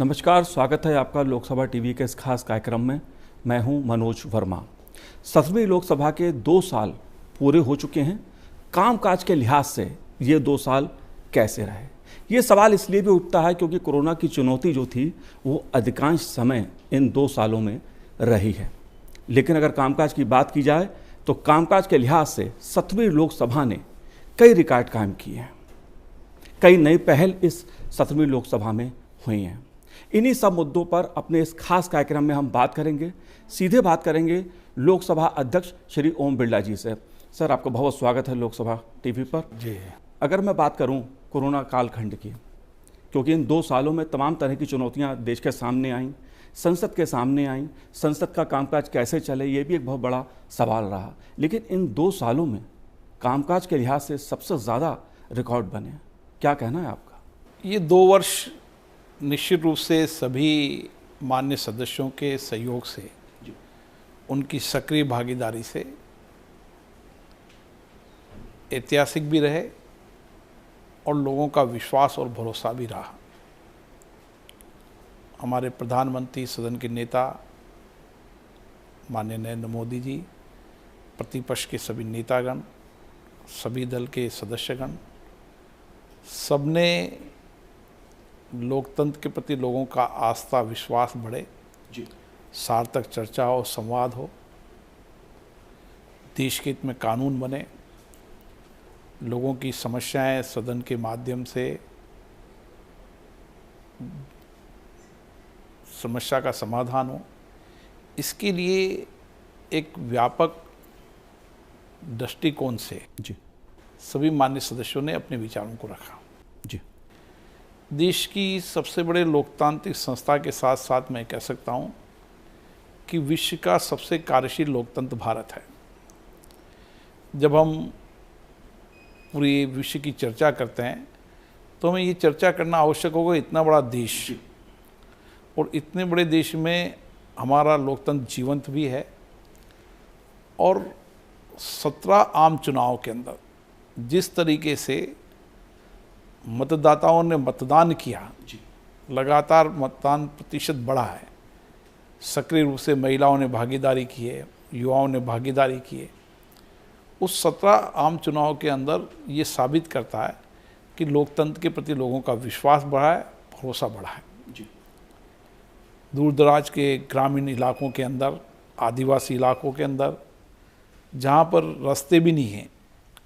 नमस्कार, स्वागत है आपका लोकसभा टीवी के इस खास कार्यक्रम में। मैं हूं मनोज वर्मा। 17वीं लोकसभा के 2 साल पूरे हो चुके हैं। कामकाज के लिहाज से ये 2 साल कैसे रहे, ये सवाल इसलिए भी उठता है क्योंकि कोरोना की चुनौती जो थी वो अधिकांश समय इन 2 सालों में रही है। लेकिन अगर कामकाज की बात की जाए तो कामकाज के लिहाज से 17वीं लोकसभा ने कई रिकॉर्ड कायम किए हैं। कई नई पहल इस 17वीं लोकसभा में हुई हैं। इन्हीं सब मुद्दों पर अपने इस खास कार्यक्रम में हम बात करेंगे। सीधे बात करेंगे लोकसभा अध्यक्ष श्री ओम बिरला जी से। सर, आपका बहुत स्वागत है लोकसभा टीवी पर। जी। अगर मैं बात करूं कोरोना कालखंड की, क्योंकि इन 2 सालों में तमाम तरह की चुनौतियां देश के सामने आईं, संसद के सामने आईं। संसद का कामकाज कैसे चले, ये भी एक बहुत बड़ा सवाल रहा। लेकिन इन 2 सालों में कामकाज के लिहाज से सबसे ज़्यादा रिकॉर्ड बने। क्या कहना है आपका? ये 2 वर्ष निश्चित रूप से सभी मान्य सदस्यों के सहयोग से, उनकी सक्रिय भागीदारी से ऐतिहासिक भी रहे और लोगों का विश्वास और भरोसा भी रहा। हमारे प्रधानमंत्री, सदन के नेता माननीय नरेंद्र मोदी जी, प्रतिपक्ष के सभी नेतागण, सभी दल के सदस्यगण, सबने लोकतंत्र के प्रति लोगों का आस्था विश्वास बढ़े, सार्थक चर्चा हो, संवाद हो, देश के हित में कानून बने, लोगों की समस्याएं सदन के माध्यम से समस्या का समाधान हो। इसके लिए एक व्यापक दृष्टिकोण से सभी मान्य सदस्यों ने अपने विचारों को रखा। देश की सबसे बड़े लोकतांत्रिक संस्था के साथ साथ मैं कह सकता हूं कि विश्व का सबसे कार्यशील लोकतंत्र भारत है। जब हम पूरे विश्व की चर्चा करते हैं तो हमें ये चर्चा करना आवश्यक होगा, इतना बड़ा देश और इतने बड़े देश में हमारा लोकतंत्र जीवंत भी है और 17 आम चुनाव के अंदर जिस तरीके से मतदाताओं ने मतदान किया, लगातार मतदान प्रतिशत बढ़ा है, सक्रिय रूप से महिलाओं ने भागीदारी की है, युवाओं ने भागीदारी की है। उस 17 आम चुनाव के अंदर ये साबित करता है कि लोकतंत्र के प्रति लोगों का विश्वास बढ़ा है, भरोसा बढ़ा है। दूर दराज के ग्रामीण इलाकों के अंदर, आदिवासी इलाकों के अंदर, जहाँ पर रास्ते भी नहीं हैं,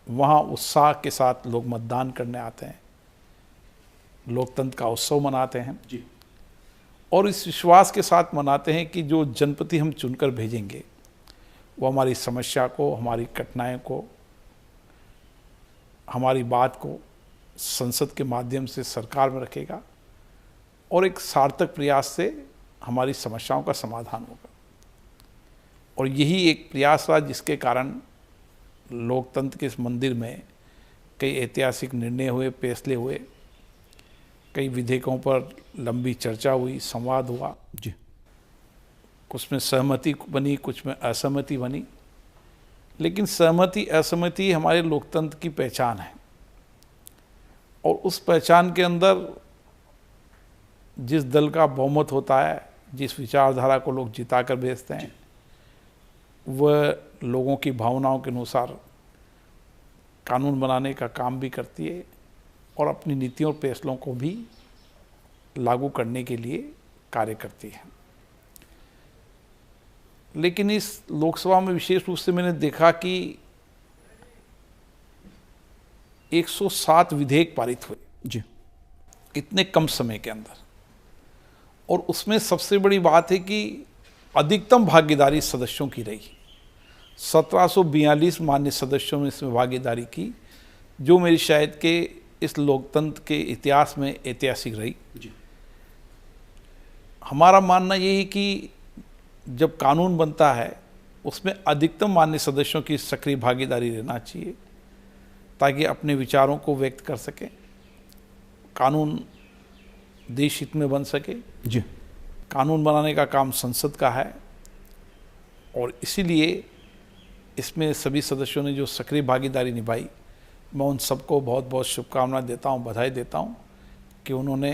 वहाँ उत्साह के साथ लोग मतदान करने आते हैं, लोकतंत्र का उत्सव मनाते हैं और इस विश्वास के साथ मनाते हैं कि जो जनप्रति हम चुनकर भेजेंगे वो हमारी समस्या को, हमारी कठिनाइयों को, हमारी बात को संसद के माध्यम से सरकार में रखेगा और एक सार्थक प्रयास से हमारी समस्याओं का समाधान होगा। और यही एक प्रयास रहा जिसके कारण लोकतंत्र के इस मंदिर में कई ऐतिहासिक निर्णय हुए, फैसले हुए, कई विधेयकों पर लंबी चर्चा हुई, संवाद हुआ। कुछ में सहमति बनी, कुछ में असहमति बनी, लेकिन सहमति असहमति हमारे लोकतंत्र की पहचान है और उस पहचान के अंदर जिस दल का बहुमत होता है, जिस विचारधारा को लोग जिताकर भेजते हैं, वह लोगों की भावनाओं के अनुसार कानून बनाने का काम भी करती है और अपनी नीतियों और फैसलों को भी लागू करने के लिए कार्य करती है। लेकिन इस लोकसभा में विशेष रूप से मैंने देखा कि 107 विधेयक पारित हुए इतने कम समय के अंदर, और उसमें सबसे बड़ी बात है कि अधिकतम भागीदारी सदस्यों की रही। 1742 मान्य सदस्यों ने इसमें भागीदारी की, जो मेरी शायद के इस लोकतंत्र के इतिहास में ऐतिहासिक रही। हमारा मानना यही कि जब कानून बनता है उसमें अधिकतम मान्य सदस्यों की सक्रिय भागीदारी रहना चाहिए ताकि अपने विचारों को व्यक्त कर सकें, कानून देश हित में बन सके। कानून बनाने का काम संसद का है और इसीलिए इसमें सभी सदस्यों ने जो सक्रिय भागीदारी निभाई, मैं उन सबको बहुत बहुत शुभकामनाएं देता हूं, बधाई देता हूं कि उन्होंने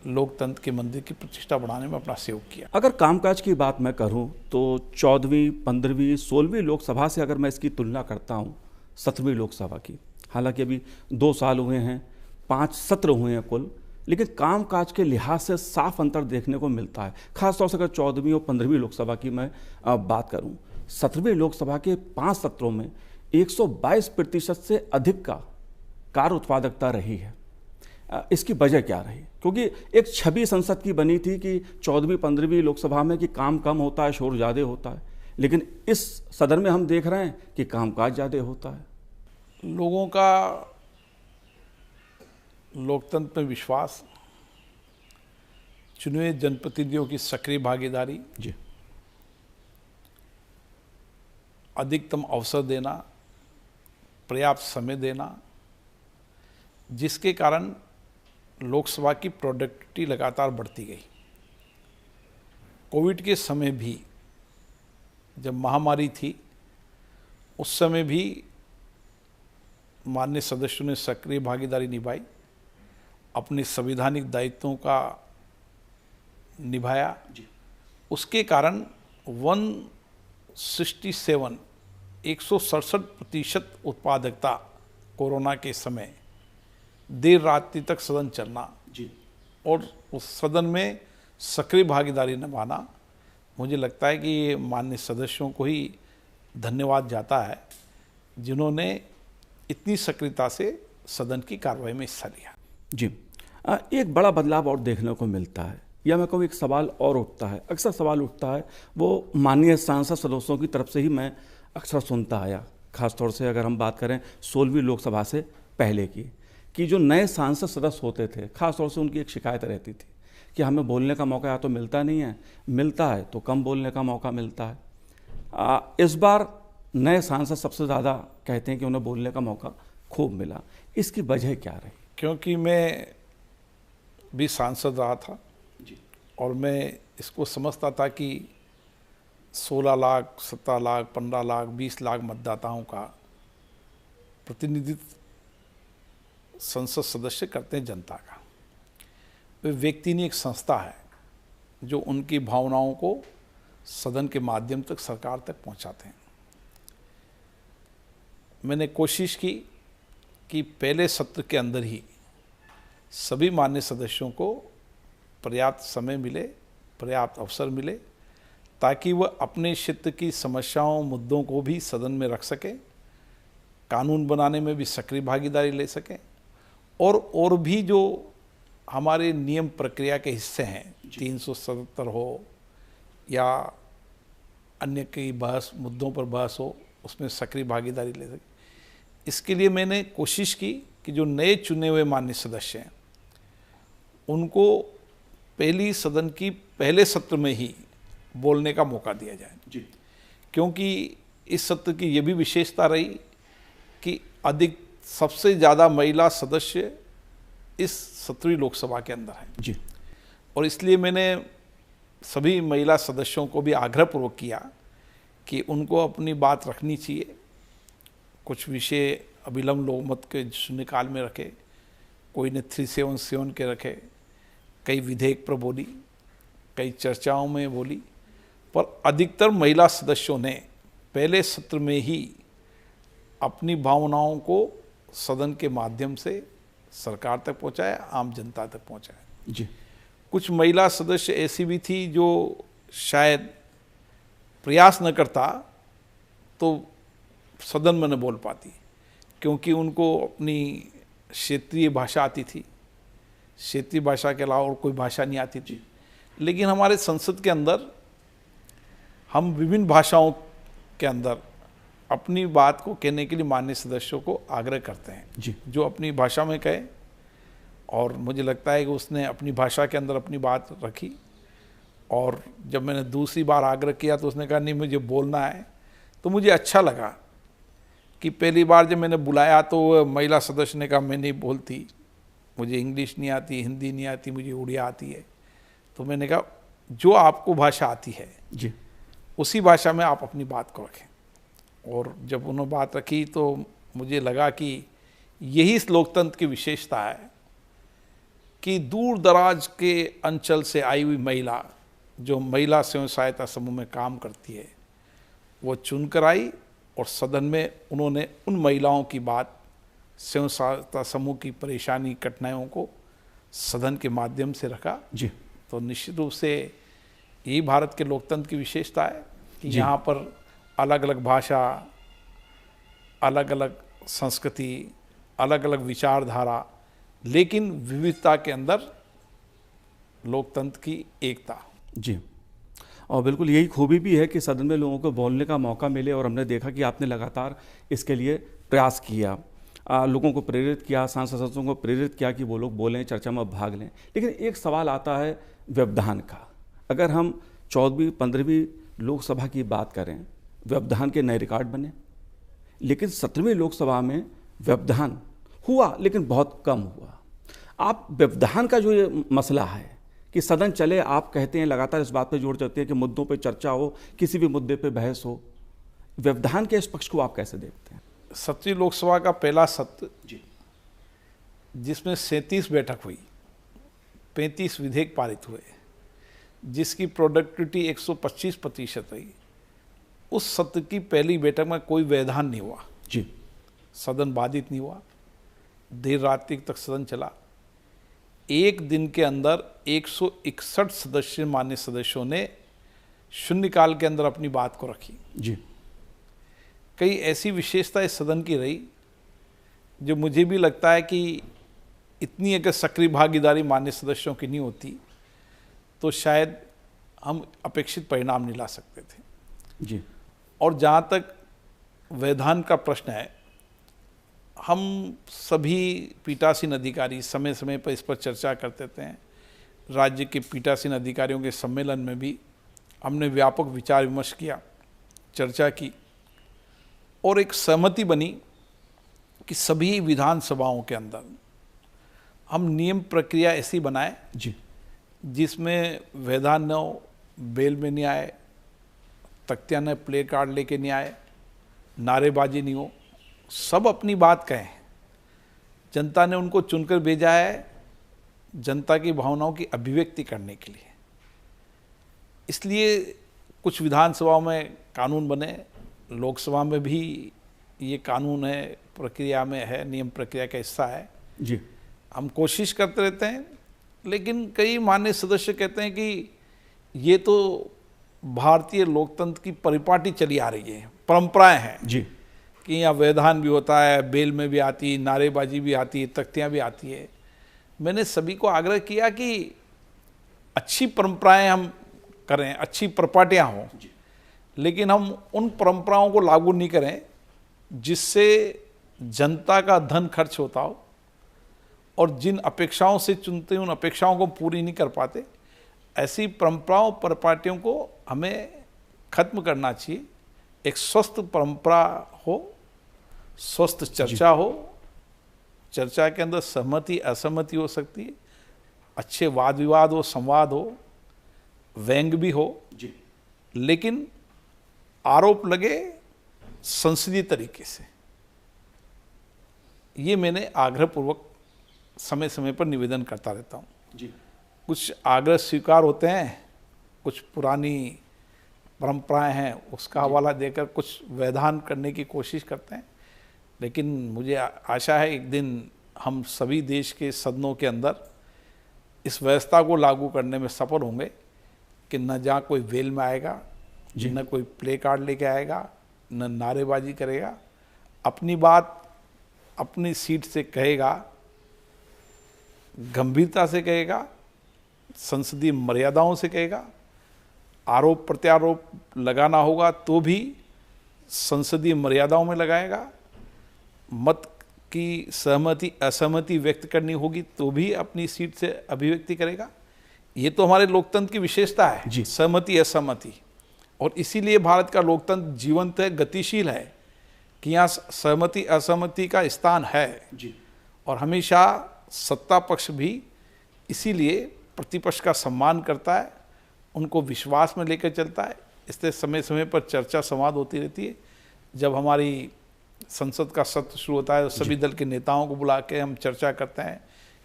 लोकतंत्र के मंदिर की प्रतिष्ठा बढ़ाने में अपना सहयोग किया। अगर कामकाज की बात मैं करूं तो 14वीं, 15वीं, 16वीं लोकसभा से अगर मैं इसकी तुलना करता हूं 17वीं लोकसभा की, हालांकि अभी 2 साल हुए हैं, 5 सत्र हुए हैं कुल, लेकिन कामकाज के लिहाज से साफ अंतर देखने को मिलता है। खासतौर से अगर 14वीं और 15वीं लोकसभा की मैं बात करूं, 17वीं लोकसभा के 5 सत्रों में 122% से अधिक का कार्य उत्पादकता रही है। इसकी वजह क्या रही? क्योंकि एक छवि संसद की बनी थी कि 14वीं 15वीं लोकसभा में कि काम कम होता है, शोर ज़्यादा होता है, लेकिन इस सदन में हम देख रहे हैं कि कामकाज ज़्यादा होता है। लोगों का लोकतंत्र में विश्वास, चुने हुए जनप्रतिनिधियों की सक्रिय भागीदारी, जी, अधिकतम अवसर देना, पर्याप्त समय देना, जिसके कारण लोकसभा की प्रोडक्टिविटी लगातार बढ़ती गई। कोविड के समय भी जब महामारी थी, उस समय भी माननीय सदस्यों ने सक्रिय भागीदारी निभाई, अपने संवैधानिक दायित्वों का निभाया। उसके कारण 167% उत्पादकता कोरोना के समय देर रात्रि तक सदन चलना जी, और उस सदन में सक्रिय भागीदारी निभाना, मुझे लगता है कि ये माननीय सदस्यों को ही धन्यवाद जाता है जिन्होंने इतनी सक्रियता से सदन की कार्रवाई में हिस्सा लिया। जी, एक बड़ा बदलाव और देखने को मिलता है, या मैं कहूँ एक सवाल और उठता है, अक्सर सवाल उठता है, वो माननीय सांसद सदस्यों की तरफ से ही मैं अक्सर सुनता आया। खासतौर से अगर हम बात करें 16वीं लोकसभा से पहले की, कि जो नए सांसद सदस्य होते थे, खासतौर से उनकी एक शिकायत रहती थी कि हमें बोलने का मौका या तो मिलता नहीं है, मिलता है तो कम बोलने का मौका मिलता है। इस बार नए सांसद सबसे ज़्यादा कहते हैं कि उन्हें बोलने का मौका खूब मिला। इसकी वजह क्या रही? क्योंकि मैं भी सांसद रहा था जी, और मैं इसको समझता था कि 16 लाख, 17 लाख, 15 लाख, 20 लाख मतदाताओं का प्रतिनिधित्व संसद सदस्य करते हैं जनता का। वे व्यक्ति नहीं, एक संस्था है जो उनकी भावनाओं को सदन के माध्यम तक सरकार तक पहुंचाते हैं। मैंने कोशिश की कि पहले सत्र के अंदर ही सभी मान्य सदस्यों को पर्याप्त समय मिले, पर्याप्त अवसर मिले, ताकि वह अपने क्षेत्र की समस्याओं, मुद्दों को भी सदन में रख सकें, कानून बनाने में भी सक्रिय भागीदारी ले सकें, और भी जो हमारे नियम प्रक्रिया के हिस्से हैं, 377 हो या अन्य कई बहस मुद्दों पर बहस हो, उसमें सक्रिय भागीदारी ले सके। इसके लिए मैंने कोशिश की कि जो नए चुने हुए माननीय सदस्य हैं उनको पहली सदन की पहले सत्र में ही बोलने का मौका दिया जाए जी, क्योंकि इस सत्र की ये भी विशेषता रही कि सबसे ज़्यादा महिला सदस्य इस 17वीं लोकसभा के अंदर है जी, और इसलिए मैंने सभी महिला सदस्यों को भी आग्रहपूर्वक किया कि उनको अपनी बात रखनी चाहिए। कुछ विषय अभिलंब लोकमत के शून्यकाल में रखे, कोई ने 377 के रखे, कई विधेयक पर बोली, कई चर्चाओं में बोली, पर अधिकतर महिला सदस्यों ने पहले सत्र में ही अपनी भावनाओं को सदन के माध्यम से सरकार तक पहुंचाया, आम जनता तक पहुंचाया। जी, कुछ महिला सदस्य ऐसी भी थी जो शायद प्रयास न करता तो सदन में न बोल पाती, क्योंकि उनको अपनी क्षेत्रीय भाषा आती थी, क्षेत्रीय भाषा के अलावा और कोई भाषा नहीं आती थी। लेकिन हमारे संसद के अंदर हम विभिन्न भाषाओं के अंदर अपनी बात को कहने के लिए माननीय सदस्यों को आग्रह करते हैं जी, जो अपनी भाषा में कहे, और मुझे लगता है कि उसने अपनी भाषा के अंदर अपनी बात रखी। और जब मैंने दूसरी बार आग्रह किया तो उसने कहा नहीं मुझे बोलना है। तो मुझे अच्छा लगा कि पहली बार जब मैंने बुलाया तो महिला सदस्य ने कहा मैं नहीं बोलती, मुझे इंग्लिश नहीं आती, हिंदी नहीं आती, मुझे उड़िया आती है। तो मैंने कहा जो आपको भाषा आती है जी, उसी भाषा में आप अपनी बात को रखें। और जब उन्होंने बात रखी तो मुझे लगा कि यही इस लोकतंत्र की विशेषता है कि दूर दराज के अंचल से आई हुई महिला जो महिला स्वयं सहायता समूह में काम करती है वो चुनकर आई और सदन में उन्होंने उन महिलाओं की बात, स्वयं सहायता समूह की परेशानी कठिनाइयों को सदन के माध्यम से रखा जी। तो निश्चित रूप से यही भारत के लोकतंत्र की विशेषता है कि यहाँ पर अलग अलग भाषा, अलग अलग संस्कृति, अलग अलग विचारधारा, लेकिन विविधता के अंदर लोकतंत्र की एकता। जी, और बिल्कुल यही खूबी भी है कि सदन में लोगों को बोलने का मौका मिले, और हमने देखा कि आपने लगातार इसके लिए प्रयास किया, लोगों को प्रेरित किया, सांसद सदस्यों को प्रेरित किया कि वो लोग बोलें, चर्चा में भाग लें। लेकिन एक सवाल आता है व्यवधान का। अगर हम 14वीं 15वीं लोकसभा की बात करें, व्यवधान के नए रिकॉर्ड बने, लेकिन 17वीं लोकसभा में व्यवधान हुआ लेकिन बहुत कम हुआ। आप व्यवधान का जो ये मसला है कि सदन चले, आप कहते हैं, लगातार इस बात पे जोर देते हैं कि मुद्दों पे चर्चा हो, किसी भी मुद्दे पे बहस हो, व्यवधान के इस पक्ष को आप कैसे देखते हैं? 17वीं लोकसभा का पहला सत्र जिसमें 37 बैठक हुई, 35 विधेयक पारित हुए, जिसकी प्रोडक्टिविटी 125% रही, उस सत्र की पहली बैठक में कोई व्यवधान नहीं हुआ जी। सदन बाधित नहीं हुआ, देर रात्रि तक सदन चला। एक दिन के अंदर 161 सदस्य मान्य सदस्यों ने शून्यकाल के अंदर अपनी बात को रखी जी। कई ऐसी विशेषता इस सदन की रही जो मुझे भी लगता है कि इतनी अगर सक्रिय भागीदारी मान्य सदस्यों की नहीं होती तो शायद हम अपेक्षित परिणाम नहीं ला सकते थे जी। और जहाँ तक व्यवधान का प्रश्न है, हम सभी पीठासीन अधिकारी समय समय पर इस पर चर्चा करते थे। राज्य के पीठासीन अधिकारियों के सम्मेलन में भी हमने व्यापक विचार विमर्श किया, चर्चा की, और एक सहमति बनी कि सभी विधानसभाओं के अंदर हम नियम प्रक्रिया ऐसी बनाए जी, जिसमें व्यवधान न हो, बेल में नहीं आए, तख्तियाँ न प्ले कार्ड लेके नहीं आए, नारेबाजी नहीं हो, सब अपनी बात कहें। जनता ने उनको चुनकर भेजा है जनता की भावनाओं की अभिव्यक्ति करने के लिए। इसलिए कुछ विधानसभाओं में कानून बने, लोकसभा में भी ये कानून है, प्रक्रिया में है, नियम प्रक्रिया का हिस्सा है जी। हम कोशिश करते रहते हैं, लेकिन कई माननीय सदस्य कहते हैं कि ये तो भारतीय लोकतंत्र की परिपाटी चली आ रही है, परंपराएं हैं जी, कि यहाँ व्यवधान भी होता है, बेल में भी आती, नारेबाजी भी आती है, तख्तियाँ भी आती है। मैंने सभी को आग्रह किया कि अच्छी परंपराएं हम करें, अच्छी परिपाटियाँ हों, लेकिन हम उन परंपराओं को लागू नहीं करें जिससे जनता का धन खर्च होता हो और जिन अपेक्षाओं से चुनते हैं उन अपेक्षाओं को पूरी नहीं कर पाते। ऐसी परंपराओं परिपाटियों को हमें खत्म करना चाहिए। एक स्वस्थ परंपरा हो, स्वस्थ चर्चा हो, चर्चा के अंदर सहमति असहमति हो सकती है, अच्छे वाद विवाद हो, संवाद हो, व्यंग भी हो जी, लेकिन आरोप लगे संसदीय तरीके से। ये मैंने आग्रहपूर्वक समय समय पर निवेदन करता रहता हूँ जी। कुछ आग्रह स्वीकार होते हैं, कुछ पुरानी परंपराएं हैं उसका हवाला देकर कुछ व्यवधान करने की कोशिश करते हैं, लेकिन मुझे आशा है एक दिन हम सभी देश के सदनों के अंदर इस व्यवस्था को लागू करने में सफल होंगे कि न जहाँ कोई वेल में आएगा, न कोई प्ले कार्ड लेके आएगा, न नारेबाजी करेगा, अपनी बात अपनी सीट से कहेगा, गंभीरता से कहेगा, संसदीय मर्यादाओं से कहेगा, आरोप प्रत्यारोप लगाना होगा तो भी संसदीय मर्यादाओं में लगाएगा, मत की सहमति असहमति व्यक्त करनी होगी तो भी अपनी सीट से अभिव्यक्ति करेगा। ये तो हमारे लोकतंत्र की विशेषता है, सहमति असहमति, और इसीलिए भारत का लोकतंत्र जीवंत है, गतिशील है कि यहाँ सहमति असहमति का स्थान है जी। और हमेशा सत्ता पक्ष भी इसीलिए प्रतिपक्ष का सम्मान करता है, उनको विश्वास में लेकर चलता है। इसलिए समय समय पर चर्चा संवाद होती रहती है। जब हमारी संसद का सत्र शुरू होता है तो सभी दल के नेताओं को बुला के हम चर्चा करते हैं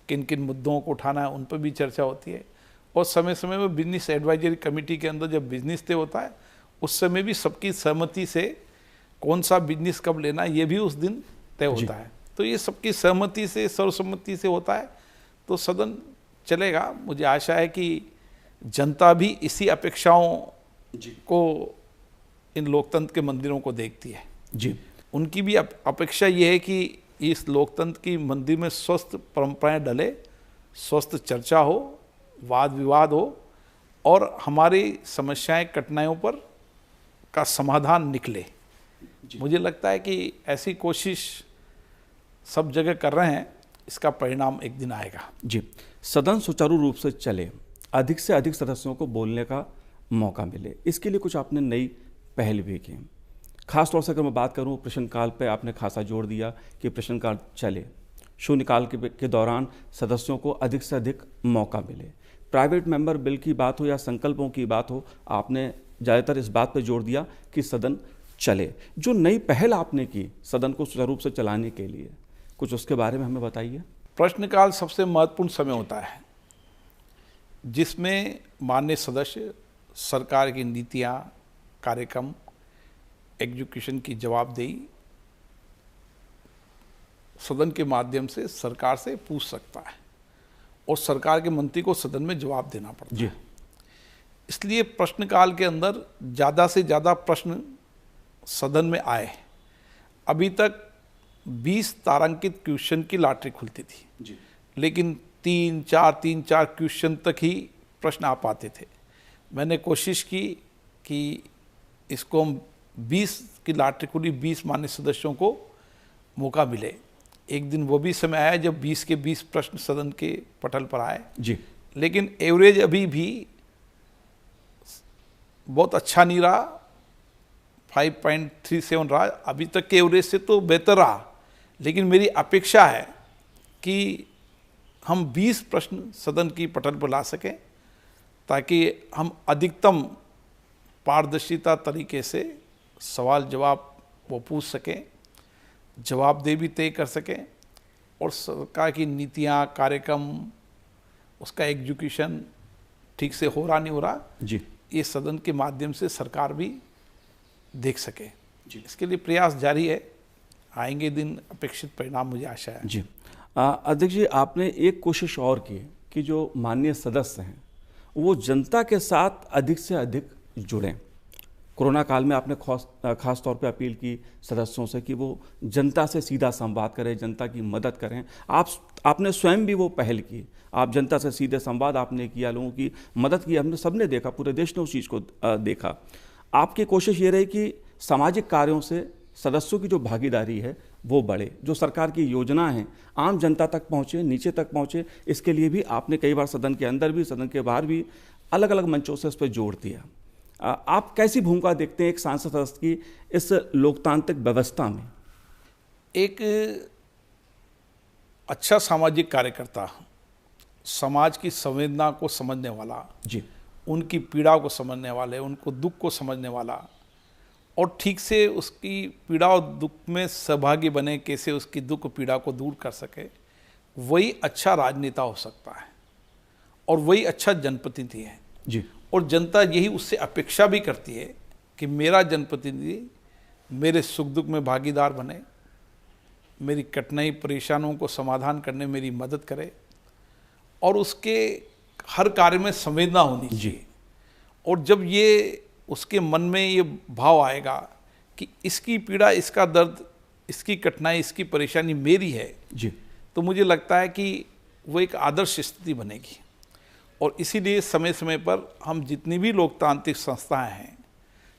किन किन मुद्दों को उठाना है उन पर भी चर्चा होती है। और समय समय में बिजनेस एडवाइजरी कमेटी के अंदर जब बिजनेस तय होता है उस समय भी सबकी सहमति से कौन सा बिजनेस कब लेना है ये भी उस दिन तय होता है। तो ये सबकी सहमति से, सर्वसम्मति से होता है तो सदन चलेगा। मुझे आशा है कि जनता भी इसी अपेक्षाओं को इन लोकतंत्र के मंदिरों को देखती है जी। उनकी भी अपेक्षा ये है कि इस लोकतंत्र की मंदिर में स्वस्थ परंपराएं डले, स्वस्थ चर्चा हो, वाद विवाद हो और हमारी समस्याएं कठिनाइयों पर का समाधान निकले। मुझे लगता है कि ऐसी कोशिश सब जगह कर रहे हैं, इसका परिणाम एक दिन आएगा। जी, सदन सुचारू रूप से चले, अधिक से अधिक सदस्यों को बोलने का मौका मिले, इसके लिए कुछ आपने नई पहल भी की। खासतौर से अगर मैं बात करूं प्रश्नकाल पे आपने खासा जोर दिया कि प्रश्नकाल चले, शून्यकाल के दौरान सदस्यों को अधिक से अधिक मौका मिले। प्राइवेट मेंबर बिल की बात हो या संकल्पों की बात हो, आपने ज़्यादातर इस बात पर जोर दिया कि सदन चले। जो नई पहल आपने की सदन को सुचारू रूप से चलाने के लिए, कुछ उसके बारे में हमें बताइए। प्रश्नकाल सबसे महत्वपूर्ण समय होता है जिसमें माननीय सदस्य सरकार की नीतियाँ, कार्यक्रम, एग्जीक्यूशन की जवाबदेही सदन के माध्यम से सरकार से पूछ सकता है और सरकार के मंत्री को सदन में जवाब देना पड़ता है। इसलिए प्रश्नकाल के अंदर ज़्यादा से ज़्यादा प्रश्न सदन में आए। अभी तक 20 तारांकित क्वेश्चन की लॉटरी खुलती थी लेकिन 3-4 क्वेश्चन तक ही प्रश्न आ पाते थे। मैंने कोशिश की कि इसको हम 20 की लॉटरी खुली, 20 मान्य सदस्यों को मौका मिले। एक दिन वो भी समय आया जब 20 के 20 प्रश्न सदन के पटल पर आए जी, लेकिन एवरेज अभी भी बहुत अच्छा नहीं रहा, 5.37 रहा। अभी तक के एवरेज से तो बेहतर रहा, लेकिन मेरी अपेक्षा है कि हम 20 प्रश्न सदन की पटल पर ला सकें ताकि हम अधिकतम पारदर्शिता तरीके से सवाल जवाब वो पूछ सकें, जवाबदेही भी तय कर सकें और सरकार की नीतियाँ, कार्यक्रम, उसका एग्जीक्यूशन ठीक से हो रहा नहीं हो रहा जी, ये सदन के माध्यम से सरकार भी देख सके। इसके लिए प्रयास जारी है, आएंगे दिन, अपेक्षित परिणाम मुझे आशा है। जी, अध्यक्ष जी, आपने एक कोशिश और की कि जो माननीय सदस्य हैं वो जनता के साथ अधिक से अधिक जुड़ें। कोरोना काल में आपने खास तौर पे अपील की सदस्यों से कि वो जनता से सीधा संवाद करें, जनता की मदद करें। आपने स्वयं भी वो पहल की, आप जनता से सीधे संवाद आपने किया, लोगों की मदद की, हमने सबने देखा, पूरे देश ने उस चीज़ को देखा। आपकी कोशिश ये रही कि सामाजिक कार्यों से सदस्यों की जो भागीदारी है वो बढ़े, जो सरकार की योजना है आम जनता तक पहुँचे, नीचे तक पहुँचे। इसके लिए भी आपने कई बार सदन के अंदर भी, सदन के बाहर भी अलग अलग मंचों से इस पर जोर दिया। आप कैसी भूमिका देखते हैं एक सांसद सदस्य की इस लोकतांत्रिक व्यवस्था में? एक अच्छा सामाजिक कार्यकर्ता, समाज की संवेदना को समझने वाला, जी, उनकी पीड़ा को समझने वाले, उनको दुख को समझने वाला और ठीक से उसकी पीड़ा और दुख में सहभागी बने, कैसे उसकी दुख पीड़ा को दूर कर सके, वही अच्छा राजनेता हो सकता है और वही अच्छा जनप्रतिनिधि है। जी, और जनता यही उससे अपेक्षा भी करती है कि मेरा जनप्रतिनिधि मेरे सुख दुख में भागीदार बने, मेरी कठिनाई परेशानियों को समाधान करने में मेरी मदद करे और उसके हर कार्य में संवेदना होनी चाहिए। और जब ये उसके मन में ये भाव आएगा कि इसकी पीड़ा, इसका दर्द, इसकी कठिनाई, इसकी परेशानी मेरी है जी, तो मुझे लगता है कि वो एक आदर्श स्थिति बनेगी। और इसीलिए समय समय पर हम जितनी भी लोकतांत्रिक संस्थाएं हैं,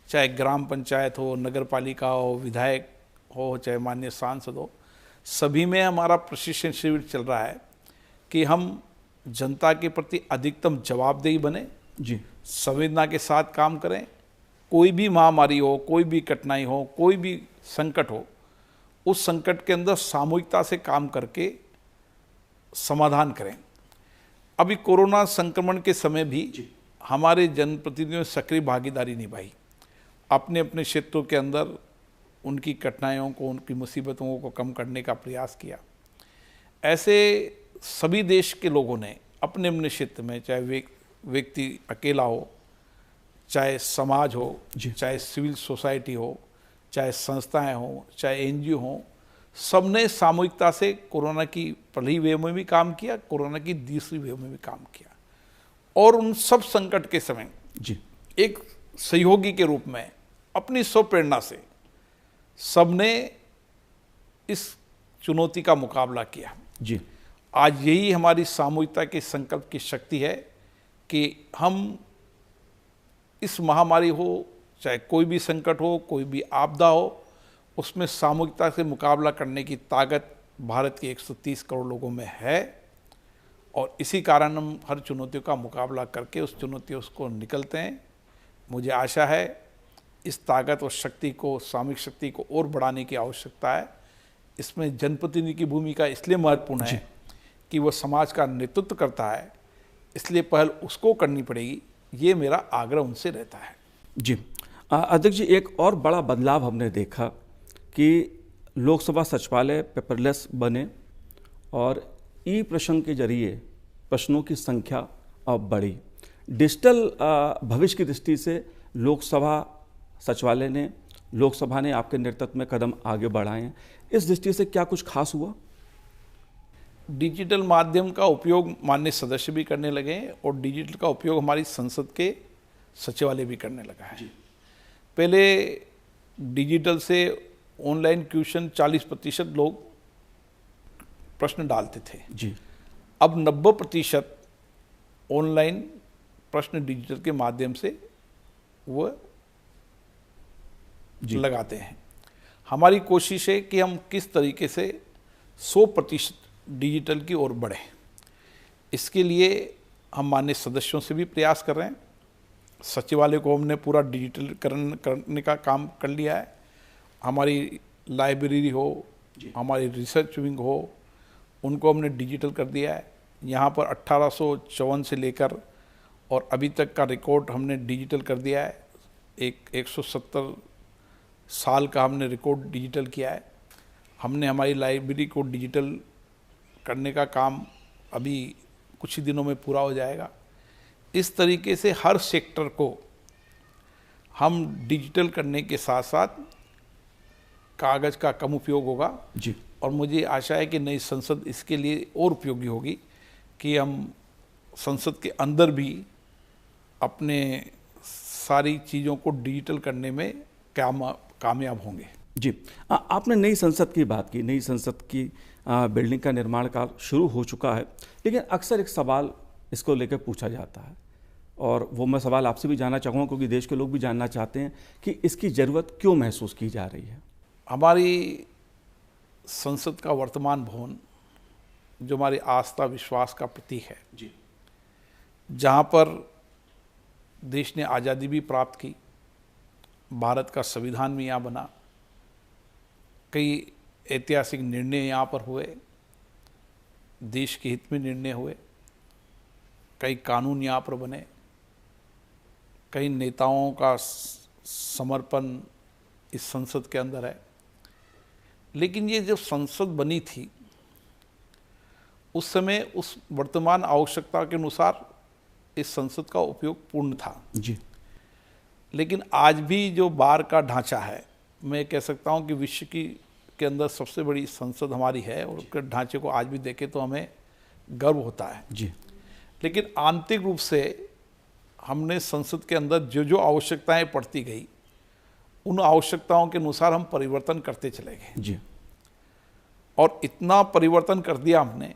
चाहे ग्राम पंचायत हो, नगर पालिका हो, विधायक हो, चाहे माननीय सांसद हो, सभी में हमारा प्रशिक्षण शिविर चल रहा है कि हम जनता के प्रति अधिकतम जवाबदेही बने, जी, संवेदना के साथ काम करें। कोई भी महामारी हो, कोई भी कठिनाई हो, कोई भी संकट हो, उस संकट के अंदर सामूहिकता से काम करके समाधान करें। अभी कोरोना संक्रमण के समय भी हमारे जनप्रतिनिधियों ने सक्रिय भागीदारी निभाई, अपने अपने क्षेत्रों के अंदर उनकी कठिनाइयों को, उनकी मुसीबतों को कम करने का प्रयास किया। ऐसे सभी देश के लोगों ने अपने अपने क्षेत्र में, चाहे व्यक्ति अकेला हो, चाहे समाज हो, चाहे सिविल सोसाइटी हो, चाहे संस्थाएं हो, चाहे एनजीओ हो, सबने सामूहिकता से कोरोना की पहली वेव में भी काम किया, कोरोना की दूसरी वेव में भी काम किया, और उन सब संकट के समय एक सहयोगी के रूप में अपनी स्वप्रेरणा से सबने इस चुनौती का मुकाबला किया। आज यही हमारी सामूहिकता के संकल्प की शक्ति है कि हम इस महामारी हो, चाहे कोई भी संकट हो, कोई भी आपदा हो, उसमें सामूहिकता से मुकाबला करने की ताकत भारत के 130 करोड़ लोगों में है, और इसी कारण हम हर चुनौतियों का मुकाबला करके उस चुनौतियों को निकलते हैं। मुझे आशा है इस ताकत और शक्ति को, सामूहिक शक्ति को और बढ़ाने की आवश्यकता है। इसमें जनप्रतिनिधि की भूमिका इसलिए महत्वपूर्ण है कि वह समाज का नेतृत्व करता है, इसलिए पहल उसको करनी पड़ेगी। ये मेरा आग्रह उनसे रहता है। अध्यक्ष जी, एक और बड़ा बदलाव हमने देखा कि लोकसभा सचिवालय पेपरलेस बने और ई प्रश्न के जरिए प्रश्नों की संख्या अब बढ़ी। डिजिटल भविष्य की दृष्टि से लोकसभा ने आपके नेतृत्व में कदम आगे बढ़ाए हैं। इस दृष्टि से क्या कुछ खास हुआ? डिजिटल माध्यम का उपयोग माननीय सदस्य भी करने लगे हैं, और डिजिटल का उपयोग हमारी संसद के सचिवालय भी करने लगा है। पहले डिजिटल से ऑनलाइन क्वेश्चन 40% लोग प्रश्न डालते थे, अब 90% ऑनलाइन प्रश्न डिजिटल के माध्यम से वो लगाते हैं। हमारी कोशिश है कि हम किस तरीके से 100% डिजिटल की ओर बढ़े। इसके लिए हम माननीय सदस्यों से भी प्रयास कर रहे हैं। सचिवालय को हमने पूरा डिजिटलीकरण करने का काम कर लिया है। हमारी लाइब्रेरी हो, हमारी रिसर्च विंग हो, उनको हमने डिजिटल कर दिया है। यहाँ पर 1854 से लेकर और अभी तक का रिकॉर्ड हमने डिजिटल कर दिया है। 170 साल का हमने रिकॉर्ड डिजिटल किया है। हमने हमारी लाइब्रेरी को डिजिटल करने का काम अभी कुछ ही दिनों में पूरा हो जाएगा। इस तरीके से हर सेक्टर को हम डिजिटल करने के साथ साथ कागज़ का कम उपयोग होगा और मुझे आशा है कि नई संसद इसके लिए और उपयोगी होगी कि हम संसद के अंदर भी अपने सारी चीज़ों को डिजिटल करने में कामयाब होंगे। आपने नई संसद की बात की। नई संसद की बिल्डिंग का निर्माण कार्य शुरू हो चुका है, लेकिन अक्सर एक सवाल इसको लेकर पूछा जाता है, और वो मैं सवाल आपसे भी जानना चाहूँगा क्योंकि देश के लोग भी जानना चाहते हैं कि इसकी ज़रूरत क्यों महसूस की जा रही है। हमारी संसद का वर्तमान भवन जो हमारी आस्था विश्वास का प्रतीक है, जहाँ पर देश ने आज़ादी भी प्राप्त की, भारत का संविधान भी यहाँ बना, कई ऐतिहासिक निर्णय यहाँ पर हुए, देश के हित में निर्णय हुए, कई कानून यहाँ पर बने, कई नेताओं का समर्पण इस संसद के अंदर है। लेकिन ये जब संसद बनी थी उस समय उस वर्तमान आवश्यकता के अनुसार इस संसद का उपयोग पूर्ण था लेकिन आज भी जो बार का ढांचा है, मैं कह सकता हूँ कि विश्व के अंदर सबसे बड़ी संसद हमारी है, और उसके ढांचे को आज भी देखें तो हमें गर्व होता है। लेकिन आंतरिक रूप से हमने संसद के अंदर जो जो आवश्यकताएं पड़ती गई, उन आवश्यकताओं के अनुसार हम परिवर्तन करते चले गए और इतना परिवर्तन कर दिया हमने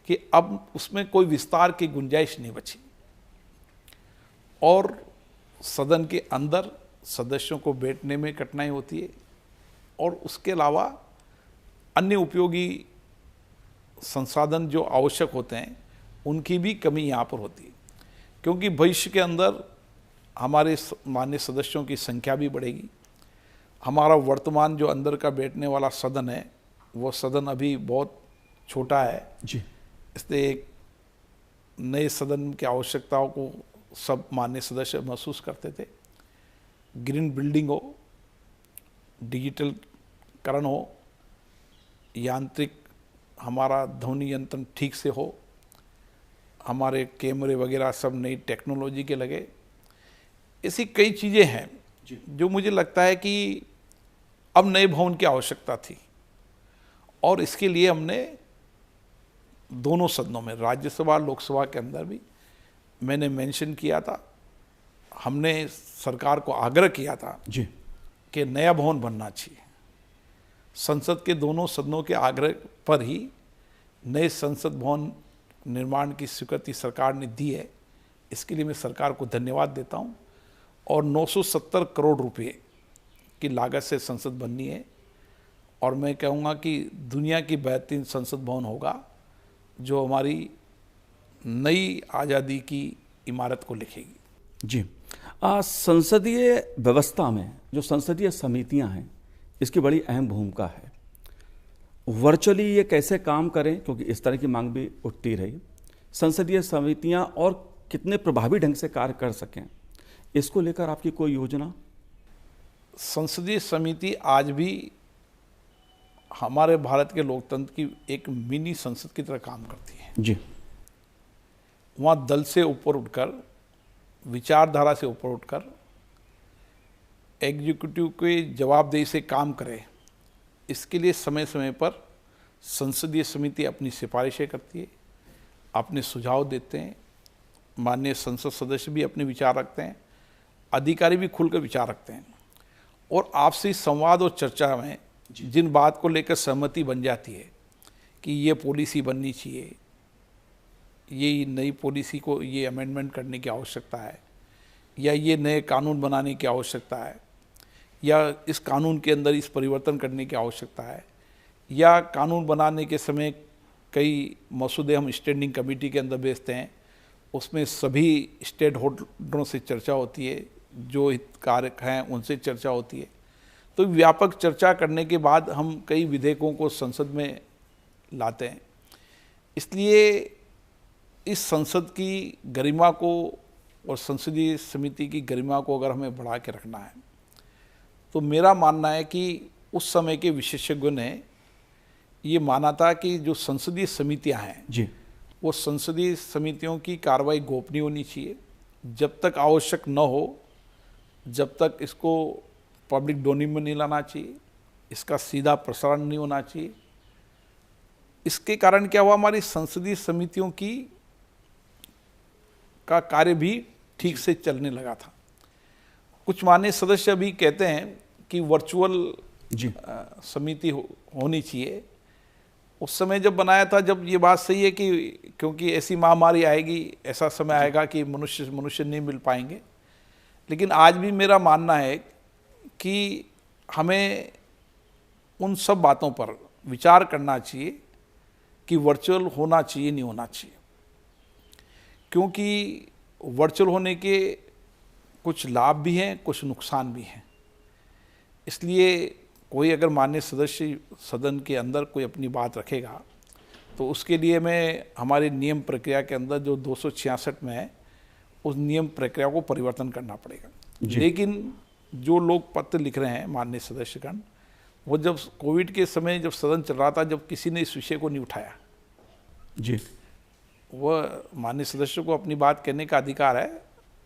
कि अब उसमें कोई विस्तार की गुंजाइश नहीं बची, और सदन के अंदर सदस्यों को बैठने में कठिनाई होती है, और उसके अलावा अन्य उपयोगी संसाधन जो आवश्यक होते हैं उनकी भी कमी यहाँ पर होती है, क्योंकि भविष्य के अंदर हमारे माननीय सदस्यों की संख्या भी बढ़ेगी। हमारा वर्तमान जो अंदर का बैठने वाला सदन है, वो सदन अभी बहुत छोटा है, इसलिए एक नए सदन की आवश्यकताओं को सब माननीय सदस्य महसूस करते थे। ग्रीन बिल्डिंग हो, डिजिटलकरण हो, यांत्रिक हमारा ध्वनि यंत्र ठीक से हो, हमारे कैमरे वगैरह सब नई टेक्नोलॉजी के लगे। ऐसी कई चीज़ें हैं जो मुझे लगता है कि अब नए भवन की आवश्यकता थी, और इसके लिए हमने दोनों सदनों में, राज्यसभा लोकसभा के अंदर भी मैंने मेंशन किया था, हमने सरकार को आग्रह किया था जी कि नया भवन बनना चाहिए। संसद के दोनों सदनों के आग्रह पर ही नए संसद भवन निर्माण की स्वीकृति सरकार ने दी है। इसके लिए मैं सरकार को धन्यवाद देता हूं। और 970 करोड़ रुपए की लागत से संसद बननी है, और मैं कहूँगा कि दुनिया की बेहतरीन संसद भवन होगा जो हमारी नई आज़ादी की इमारत को लिखेगी। जी संसदीय व्यवस्था में जो संसदीय समितियां हैं, इसकी बड़ी अहम भूमिका है। वर्चुअली ये कैसे काम करें, क्योंकि इस तरह की मांग भी उठती रही। संसदीय समितियां और कितने प्रभावी ढंग से कार्य कर सकें, इसको लेकर आपकी कोई योजना? संसदीय समिति आज भी हमारे भारत के लोकतंत्र की एक मिनी संसद की तरह काम करती है। जी, वहाँ दल से ऊपर उठकर, विचारधारा से ऊपर उठकर एग्जीक्यूटिव के जवाबदेही से काम करे, इसके लिए समय समय पर संसदीय समिति अपनी सिफारिशें करती है, अपने सुझाव देते हैं। माननीय संसद सदस्य भी अपने विचार रखते हैं, अधिकारी भी खुलकर विचार रखते हैं, और आपसी संवाद और चर्चा में जिन बात को लेकर सहमति बन जाती है कि ये पॉलिसी बननी चाहिए, ये नई पॉलिसी को ये अमेंडमेंट करने की आवश्यकता है, या ये नए कानून बनाने की आवश्यकता है, या इस कानून के अंदर इस परिवर्तन करने की आवश्यकता है, या कानून बनाने के समय कई मसूदे हम स्टैंडिंग कमेटी के अंदर भेजते हैं, उसमें सभी स्टेक होल्डरों से चर्चा होती है, जो हितधारक हैं उनसे चर्चा होती है। तो व्यापक चर्चा करने के बाद हम कई विधेयकों को संसद में लाते हैं। इसलिए इस संसद की गरिमा को और संसदीय समिति की गरिमा को अगर हमें बढ़ा के रखना है, तो मेरा मानना है कि उस समय के विशेषज्ञों ने ये माना था कि जो संसदीय समितियां हैं जी, वो संसदीय समितियों की कार्रवाई गोपनीय होनी चाहिए। जब तक आवश्यक न हो, जब तक इसको पब्लिक डोमेन में नहीं लाना चाहिए, इसका सीधा प्रसारण नहीं होना चाहिए। इसके कारण क्या हुआ, हमारी संसदीय समितियों का कार्य भी ठीक से चलने लगा था। कुछ माननीय सदस्य अभी कहते हैं कि वर्चुअल समिति होनी चाहिए। उस समय जब बनाया था, जब ये बात सही है कि क्योंकि ऐसी महामारी आएगी, ऐसा समय आएगा कि मनुष्य नहीं मिल पाएंगे, लेकिन आज भी मेरा मानना है कि हमें उन सब बातों पर विचार करना चाहिए कि वर्चुअल होना चाहिए नहीं होना चाहिए, क्योंकि वर्चुअल होने के कुछ लाभ भी हैं, कुछ नुकसान भी हैं। इसलिए कोई अगर माननीय सदस्य सदन के अंदर कोई अपनी बात रखेगा, तो उसके लिए मैं हमारी नियम प्रक्रिया के अंदर जो 266 में है, उस नियम प्रक्रिया को परिवर्तन करना पड़ेगा। लेकिन जो लोग पत्र लिख रहे हैं माननीय सदस्यगण, वो जब कोविड के समय जब सदन चल रहा था, जब किसी ने इस विषय को नहीं उठाया जी, वह माननीय सदस्य को अपनी बात कहने का अधिकार है।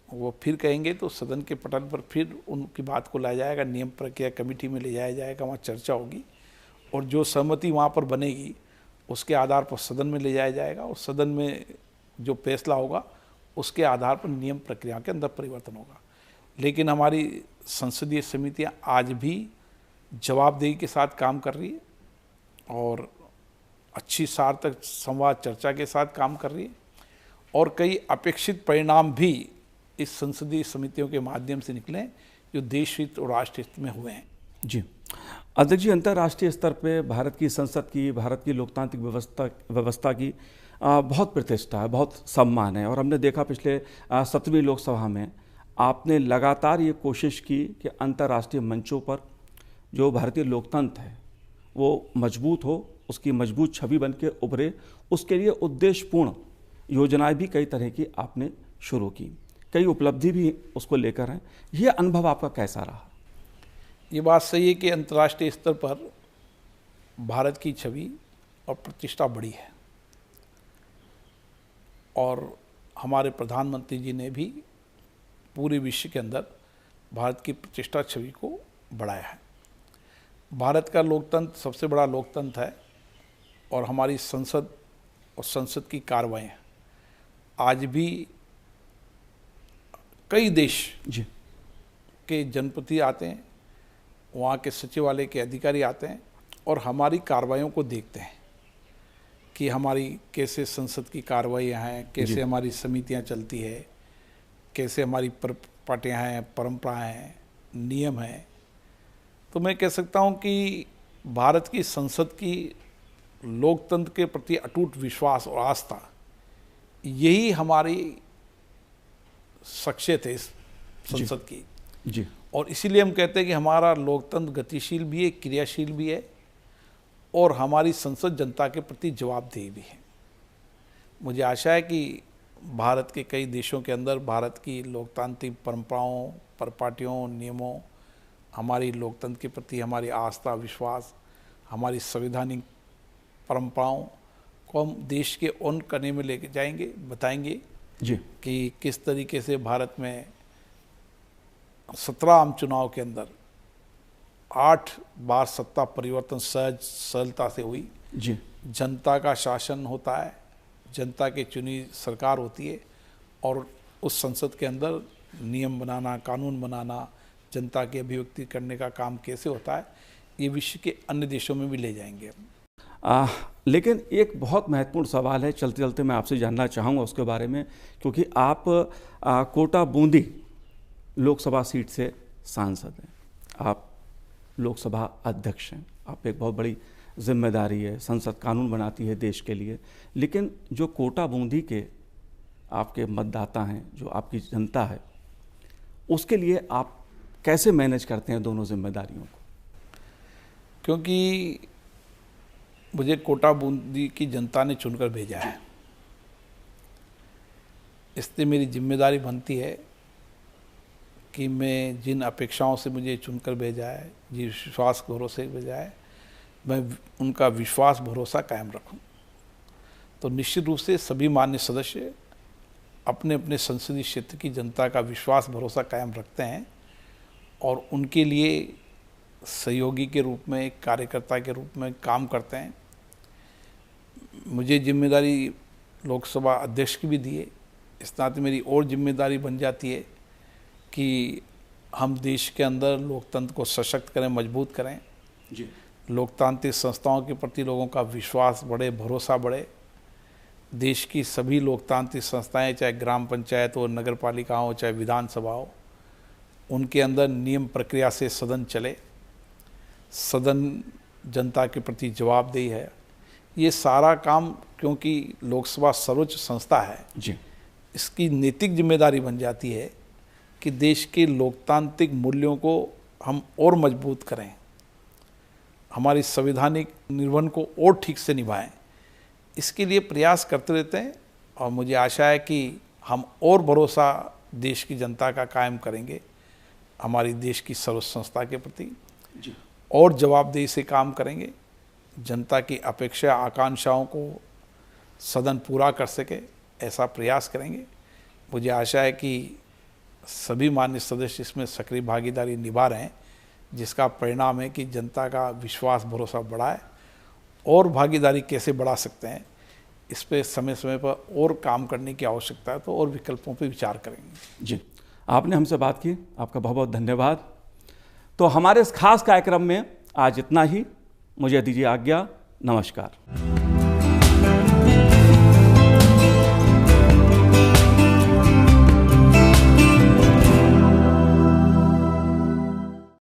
वो फिर कहेंगे तो सदन के पटल पर फिर उनकी बात को लाया जाएगा, नियम प्रक्रिया कमेटी में ले जाया जाएगा, वहाँ चर्चा होगी, और जो सहमति वहाँ पर बनेगी उसके आधार पर सदन में ले जाया जाएगा, और सदन में जो फैसला होगा उसके आधार पर नियम प्रक्रिया के अंदर परिवर्तन होगा। लेकिन हमारी संसदीय समितियाँ आज भी जवाबदेही के साथ काम कर रही है, और अच्छी सार्थक संवाद चर्चा के साथ काम कर रही है, और कई अपेक्षित परिणाम भी इस संसदीय समितियों के माध्यम से निकले जो देश हित और राष्ट्र हित में हुए हैं। जी अध्यक्ष जी, अंतर्राष्ट्रीय स्तर पे भारत की संसद की, भारत की लोकतांत्रिक व्यवस्था की बहुत प्रतिष्ठा है, बहुत सम्मान है, और हमने देखा पिछले 17वीं लोकसभा में आपने लगातार ये कोशिश की कि अंतर्राष्ट्रीय मंचों पर जो भारतीय लोकतंत्र है वो मजबूत हो, उसकी मजबूत छवि बन के उभरे। उसके लिए उद्देश्यपूर्ण योजनाएं भी कई तरह की आपने शुरू की, कई उपलब्धि भी उसको लेकर हैं। ये अनुभव आपका कैसा रहा? ये बात सही है कि अंतर्राष्ट्रीय स्तर पर भारत की छवि और प्रतिष्ठा बढ़ी है। और हमारे प्रधानमंत्री जी ने भी पूरे विश्व के अंदर भारत की प्रतिष्ठा छवि को बढ़ाया है। भारत का लोकतंत्र सबसे बड़ा लोकतंत्र है और हमारी संसद और संसद की कार्रवाइयाँ आज भी कई देश जी के जनप्रतिनिधि आते हैं, वहाँ के सचिवालय के अधिकारी आते हैं और हमारी कार्रवाइयों को देखते हैं कि हमारी कैसे संसद की कार्रवाइयाँ हैं, कैसे हमारी समितियाँ चलती है, कैसे हमारी पार्टियाँ हैं, परंपराएँ हैं, नियम हैं। तो मैं कह सकता हूँ कि भारत की संसद की लोकतंत्र के प्रति अटूट विश्वास और आस्था, यही हमारी शख्सियत है इस संसद की। जी। और इसीलिए हम कहते हैं कि हमारा लोकतंत्र गतिशील भी है, क्रियाशील भी है और हमारी संसद जनता के प्रति जवाबदेही भी है। मुझे आशा है कि भारत के कई देशों के अंदर भारत की लोकतांत्रिक परंपराओं, परिपाटियों, नियमों, हमारी लोकतंत्र के प्रति हमारी आस्था, विश्वास, हमारी संवैधानिक परंपराओं को हम देश के उन कोने में लेके जाएंगे, बताएंगे जी कि किस तरीके से भारत में 17 आम चुनाव के अंदर 8 बार सत्ता परिवर्तन सहज सरलता से हुई। जी। जनता का शासन होता है, जनता की चुनी सरकार होती है और उस संसद के अंदर नियम बनाना, कानून बनाना, जनता की अभिव्यक्ति करने का काम कैसे होता है, ये विश्व के अन्य देशों में भी ले जाएंगे। लेकिन एक बहुत महत्वपूर्ण सवाल है, चलते चलते मैं आपसे जानना चाहूँगा उसके बारे में, क्योंकि आप कोटा बूंदी लोकसभा सीट से सांसद हैं, आप लोकसभा अध्यक्ष हैं, आप एक बहुत बड़ी जिम्मेदारी है, संसद कानून बनाती है देश के लिए। लेकिन जो कोटा बूंदी के आपके मतदाता हैं, जो आपकी जनता है, उसके लिए आप कैसे मैनेज करते हैं दोनों जिम्मेदारियों को? क्योंकि मुझे कोटा बूंदी की जनता ने चुनकर भेजा है, इसलिए मेरी जिम्मेदारी बनती है कि मैं जिन अपेक्षाओं से मुझे चुनकर भेजा है, जिस विश्वास भरोसे भेजा है, मैं उनका विश्वास भरोसा कायम रखूं। तो निश्चित रूप से सभी मान्य सदस्य अपने अपने संसदीय क्षेत्र की जनता का विश्वास भरोसा कायम रखते हैं और उनके लिए सहयोगी के रूप में, कार्यकर्ता के रूप में काम करते हैं। मुझे जिम्मेदारी लोकसभा अध्यक्ष की भी दी है, इस नाते मेरी और जिम्मेदारी बन जाती है कि हम देश के अंदर लोकतंत्र को सशक्त करें, मजबूत करें, लोकतांत्रिक संस्थाओं के प्रति लोगों का विश्वास बढ़े, भरोसा बढ़े। देश की सभी लोकतांत्रिक संस्थाएं, चाहे ग्राम पंचायत हो, नगर पालिका हो, चाहे विधानसभा हो, उनके अंदर नियम प्रक्रिया से सदन चले, सदन जनता के प्रति जवाबदेही है। ये सारा काम, क्योंकि लोकसभा सर्वोच्च संस्था है जी, इसकी नैतिक जिम्मेदारी बन जाती है कि देश के लोकतांत्रिक मूल्यों को हम और मजबूत करें, हमारी संवैधानिक निर्वहन को और ठीक से निभाएं। इसके लिए प्रयास करते रहते हैं और मुझे आशा है कि हम और भरोसा देश की जनता का कायम करेंगे, हमारी देश की सर्वोच्च संस्था के प्रति जी, और जवाबदेही से काम करेंगे। जनता की अपेक्षा, आकांक्षाओं को सदन पूरा कर सके, ऐसा प्रयास करेंगे। मुझे आशा है कि सभी मान्य सदस्य इसमें सक्रिय भागीदारी निभा रहे हैं, जिसका परिणाम है कि जनता का विश्वास भरोसा बढ़ा है। और भागीदारी कैसे बढ़ा सकते हैं, इस पे समय समय पर और काम करने की आवश्यकता है, तो और विकल्पों पे विचार करेंगे। जी, आपने हमसे बात की, आपका बहुत बहुत धन्यवाद। तो हमारे इस खास कार्यक्रम में आज इतना ही, मुझे दीजिए आज्ञा, नमस्कार।